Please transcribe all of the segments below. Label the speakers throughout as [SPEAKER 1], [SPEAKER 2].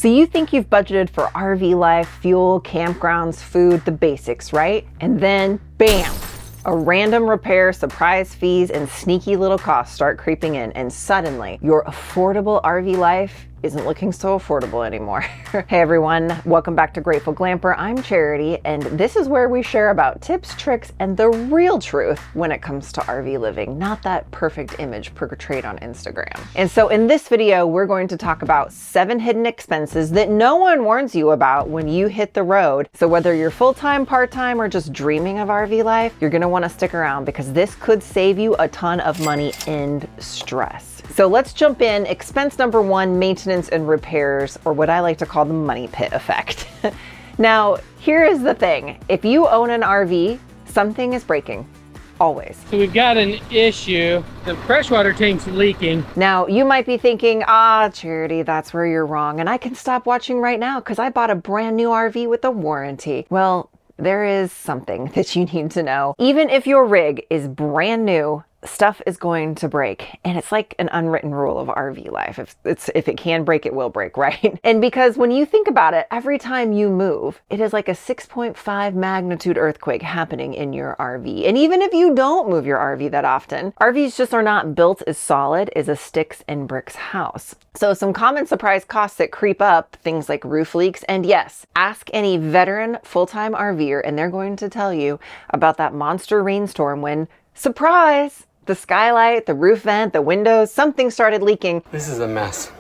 [SPEAKER 1] So you think you've budgeted for RV life, fuel, campgrounds, food, the basics, right? And then bam! A random repair, surprise fees, and sneaky little costs start creeping in, and suddenly your affordable RV life isn't looking so affordable anymore. Hey everyone, welcome back to Grateful Glamper. I'm Charity, and this is where we share about tips, tricks, and the real truth when it comes to RV living, not that perfect image portrayed on Instagram. And so in this video, we're going to talk about 7 hidden expenses that no one warns you about when you hit the road. So whether you're full-time, part-time, or just dreaming of RV life, you're gonna wanna stick around because this could save you a ton of money and stress. So let's jump in. Expense number 1, maintenance and repairs, or what I like to call the money pit effect. Now, here is the thing. If you own an RV, something is breaking. Always.
[SPEAKER 2] So we've got an issue. The freshwater tank's leaking.
[SPEAKER 1] Now, you might be thinking, Charity, that's where you're wrong. And I can stop watching right now because I bought a brand new RV with a warranty. Well, there is something that you need to know. Even if your rig is brand new, stuff is going to break. And it's like an unwritten rule of RV life. If it can break, it will break, right? And because when you think about it, every time you move, it is like a 6.5 magnitude earthquake happening in your RV. And even if you don't move your RV that often, RVs just are not built as solid as a sticks and bricks house. So some common surprise costs that creep up, things like roof leaks, and yes, ask any veteran full-time RVer and they're going to tell you about that monster rainstorm when, surprise, the skylight, the roof vent, the windows, something started leaking.
[SPEAKER 2] This is a mess.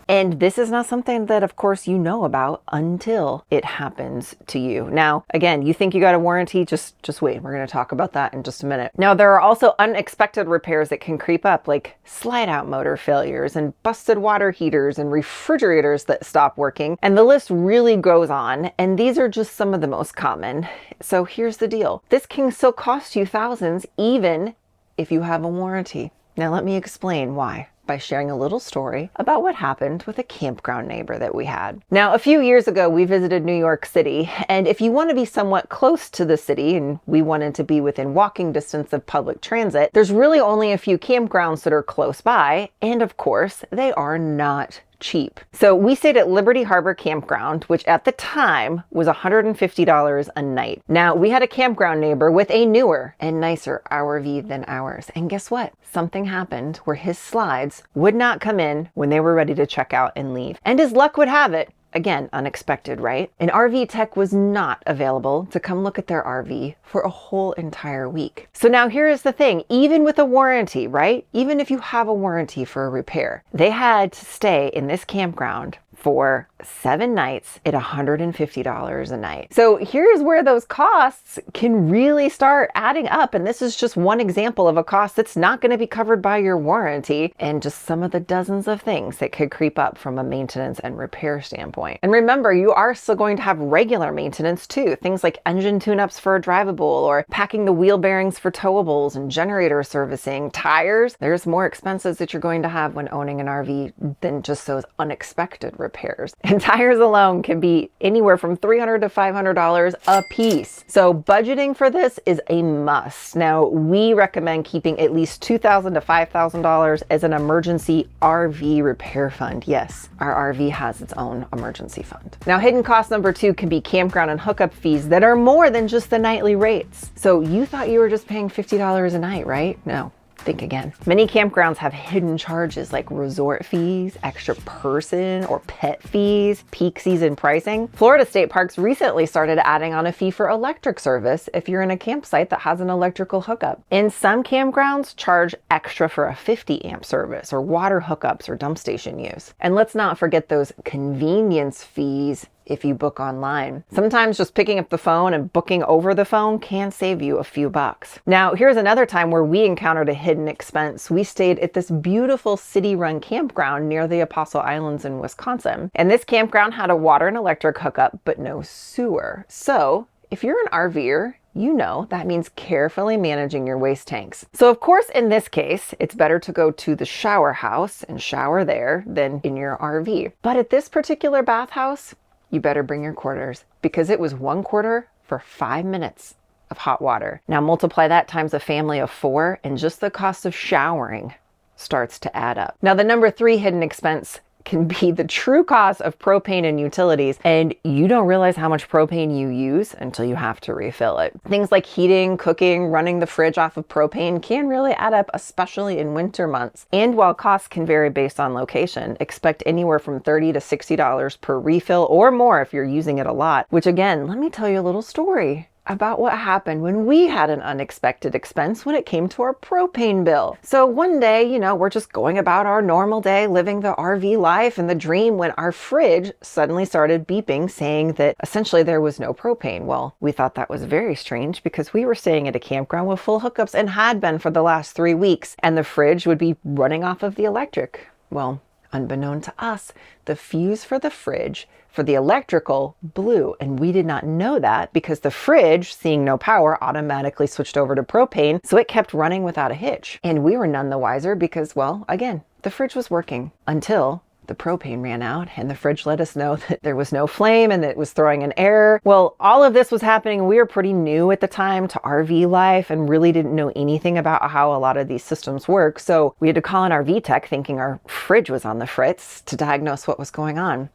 [SPEAKER 1] And this is not something that, of course, you know about until it happens to you. Now, again, you think you got a warranty, just wait. We're going to talk about that in just a minute. Now, there are also unexpected repairs that can creep up, like slide-out motor failures and busted water heaters and refrigerators that stop working. And the list really goes on. And these are just some of the most common. So here's the deal. This can still cost you thousands, even if you have a warranty. Now, let me explain why by sharing a little story about what happened with a campground neighbor that we had. Now, a few years ago, we visited New York City, and if you want to be somewhat close to the city, and we wanted to be within walking distance of public transit, there's really only a few campgrounds that are close by, and of course, they are not cheap. So we stayed at Liberty Harbor Campground, which at the time was $150 a night. Now, we had a campground neighbor with a newer and nicer RV than ours. And guess what? Something happened where his slides would not come in when they were ready to check out and leave. And as luck would have it, again, unexpected, right? An RV tech was not available to come look at their RV for a whole entire week. So now here is the thing, even with a warranty, right? Even if you have a warranty for a repair, they had to stay in this campground for 7 nights at $150 a night. So here's where those costs can really start adding up. And this is just one example of a cost that's not going to be covered by your warranty, and just some of the dozens of things that could creep up from a maintenance and repair standpoint. And remember, you are still going to have regular maintenance too. Things like engine tune-ups for a drivable, or packing the wheel bearings for towables and generator servicing, tires. There's more expenses that you're going to have when owning an RV than just those unexpected repairs. And tires alone can be anywhere from $300 to $500 a piece. So budgeting for this is a must. Now, we recommend keeping at least $2,000 to $5,000 as an emergency RV repair fund. Yes, our RV has its own emergency fund. Now, hidden cost number 2 can be campground and hookup fees that are more than just the nightly rates. So you thought you were just paying $50 a night, right? No. Think again. Many campgrounds have hidden charges like resort fees, extra person or pet fees, peak season pricing. Florida state parks recently started adding on a fee for electric service if you're in a campsite that has an electrical hookup. And some campgrounds charge extra for a 50 amp service or water hookups or dump station use. And let's not forget those convenience fees if you book online. Sometimes just picking up the phone and booking over the phone can save you a few bucks. Now, here's another time where we encountered a hidden expense. We stayed at this beautiful city-run campground near the Apostle Islands in Wisconsin. And this campground had a water and electric hookup, but no sewer. So if you're an RVer, you know that means carefully managing your waste tanks. So of course, in this case, it's better to go to the shower house and shower there than in your RV. But at this particular bathhouse, you better bring your quarters because it was 1 quarter for 5 minutes of hot water. Now multiply that times a family of 4 and just the cost of showering starts to add up. Now the number 3 hidden expense can be the true cost of propane and utilities, and you don't realize how much propane you use until you have to refill it. Things like heating, cooking, running the fridge off of propane can really add up, especially in winter months. And while costs can vary based on location, expect anywhere from $30 to $60 per refill or more if you're using it a lot, which again, let me tell you a little story about what happened when we had an unexpected expense when it came to our propane bill. So one day, we're just going about our normal day, living the RV life and the dream, when our fridge suddenly started beeping, saying that essentially there was no propane. Well, we thought that was very strange because we were staying at a campground with full hookups and had been for the last 3 weeks, and the fridge would be running off of the electric. Well, unbeknown to us, the fuse for the fridge for the electrical blew, and we did not know that because the fridge, seeing no power, automatically switched over to propane, so it kept running without a hitch. And we were none the wiser because, well, again, the fridge was working until the propane ran out and the fridge let us know that there was no flame and that it was throwing an error. Well, all of this was happening and we were pretty new at the time to RV life and really didn't know anything about how a lot of these systems work. So we had to call an RV tech thinking our fridge was on the fritz to diagnose what was going on.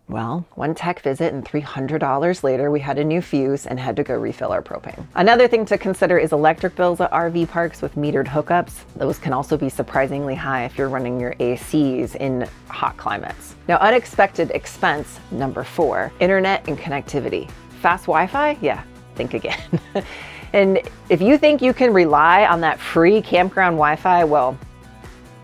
[SPEAKER 1] Well, one tech visit and $300 later, we had a new fuse and had to go refill our propane. Another thing to consider is electric bills at RV parks with metered hookups. Those can also be surprisingly high if you're running your ACs in hot climates. Now, unexpected expense number 4, internet and connectivity. Fast Wi-Fi? Yeah, think again. And if you think you can rely on that free campground Wi-Fi, well,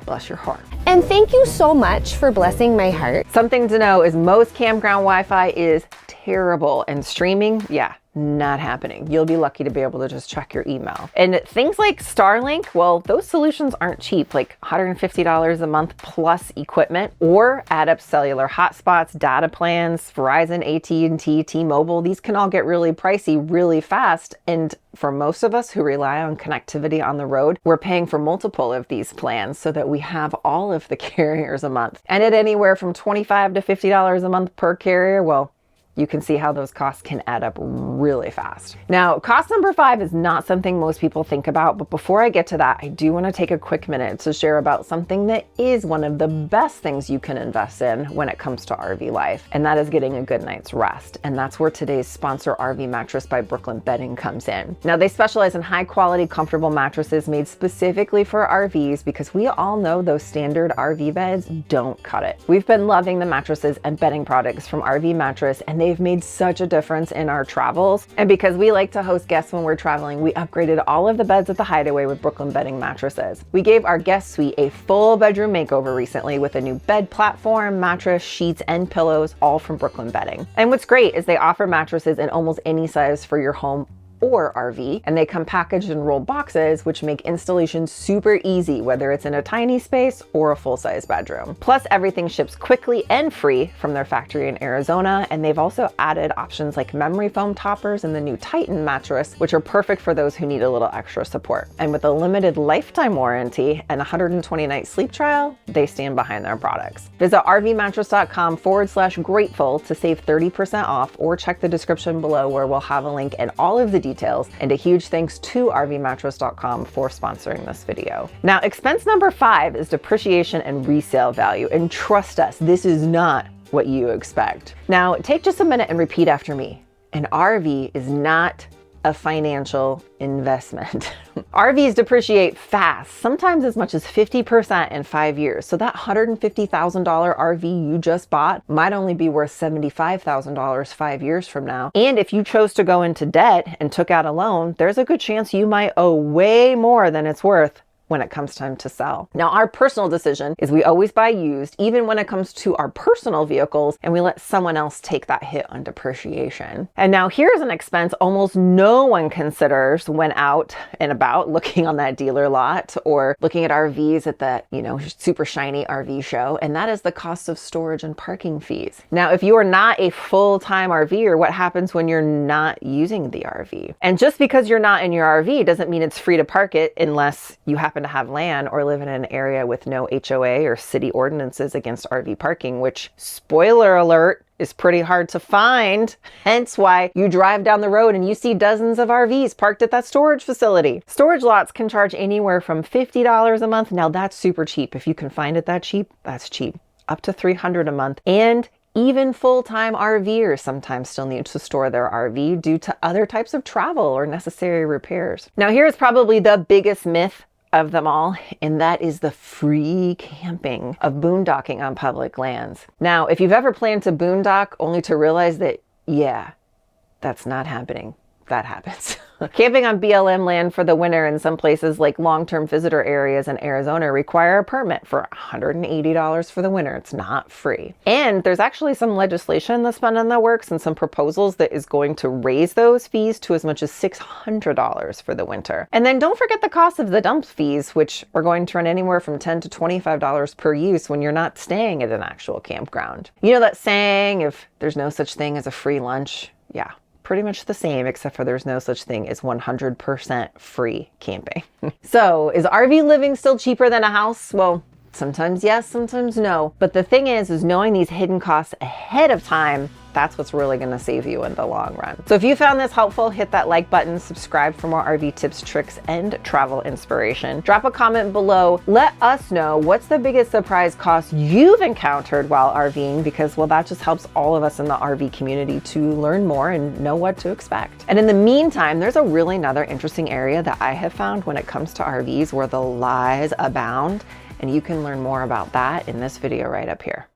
[SPEAKER 1] bless your heart.
[SPEAKER 3] And thank you so much for blessing my heart.
[SPEAKER 1] Something to know is most campground Wi-Fi is terrible, and streaming, yeah, not happening. You'll be lucky to be able to just check your email. And things like Starlink, well, those solutions aren't cheap, like $150 a month plus equipment, or add up cellular hotspots, data plans, Verizon, AT&T, T-Mobile. These can all get really pricey really fast. And for most of us who rely on connectivity on the road, we're paying for multiple of these plans so that we have all of the carriers a month. And at anywhere from $25 to $50 a month per carrier, well, you can see how those costs can add up really fast. Now, cost number 5 is not something most people think about, but before I get to that, I do want to take a quick minute to share about something that is one of the best things you can invest in when it comes to RV life, and that is getting a good night's rest. And that's where today's sponsor, RV Mattress by Brooklyn Bedding, comes in. Now, they specialize in high quality, comfortable mattresses made specifically for RVs because we all know those standard RV beds don't cut it. We've been loving the mattresses and bedding products from RV Mattress, and they've made such a difference in our travels. And because we like to host guests when we're traveling, we upgraded all of the beds at the Hideaway with Brooklyn Bedding mattresses. We gave our guest suite a full bedroom makeover recently with a new bed platform, mattress, sheets, and pillows, all from Brooklyn Bedding. And what's great is they offer mattresses in almost any size for your home or RV, and they come packaged in rolled boxes, which make installation super easy, whether it's in a tiny space or a full-size bedroom. Plus, everything ships quickly and free from their factory in Arizona, and they've also added options like memory foam toppers and the new Titan mattress, which are perfect for those who need a little extra support. And with a limited lifetime warranty and 120-night sleep trial, they stand behind their products. Visit rvmattress.com/grateful to save 30% off, or check the description below where we'll have a link and all of the details. And a huge thanks to rvmattress.com for sponsoring this video. Now, expense number 5 is depreciation and resale value. And trust us, this is not what you expect. Now, take just a minute and repeat after me. An RV is not a financial investment. RVs depreciate fast, sometimes as much as 50% in 5 years. So that $150,000 RV you just bought might only be worth $75,000 5 years from now. And if you chose to go into debt and took out a loan, there's a good chance you might owe way more than it's worth when it comes time to sell. Now, our personal decision is we always buy used, even when it comes to our personal vehicles, and we let someone else take that hit on depreciation. And now here's an expense almost no one considers when out and about looking on that dealer lot or looking at RVs at the, super shiny RV show, and that is the cost of storage and parking fees. Now, if you are not a full-time RVer, what happens when you're not using the RV? And just because you're not in your RV doesn't mean it's free to park it unless you happen to have land or live in an area with no HOA or city ordinances against RV parking, which, spoiler alert, is pretty hard to find. Hence why you drive down the road and you see dozens of RVs parked at that storage facility. Storage lots can charge anywhere from $50 a month. Now that's super cheap. If you can find it that cheap, that's cheap. up to $300 a month, and even full-time RVers sometimes still need to store their RV due to other types of travel or necessary repairs. Now, here's probably the biggest myth of them all, and that is the free camping of boondocking on public lands. Now, if you've ever planned to boondock only to realize that, yeah, that's not happening, that happens. Camping on BLM land for the winter in some places like long-term visitor areas in Arizona require a permit for $180 for the winter. It's not free. And there's actually some legislation that's been in the works and some proposals that is going to raise those fees to as much as $600 for the winter. And then don't forget the cost of the dump fees, which are going to run anywhere from $10 to $25 per use when you're not staying at an actual campground. You know that saying, if there's no such thing as a free lunch? Yeah. Pretty much the same, except for there's no such thing as 100% free camping. So is RV living still cheaper than a house? Well, sometimes yes, sometimes no. But the thing is knowing these hidden costs ahead of time, that's what's really going to save you in the long run. So if you found this helpful, hit that like button, subscribe for more RV tips, tricks, and travel inspiration. Drop a comment below. Let us know what's the biggest surprise cost you've encountered while RVing, because, well, that just helps all of us in the RV community to learn more and know what to expect. And in the meantime, there's a really another interesting area that I have found when it comes to RVs where the lies abound, and you can learn more about that in this video right up here.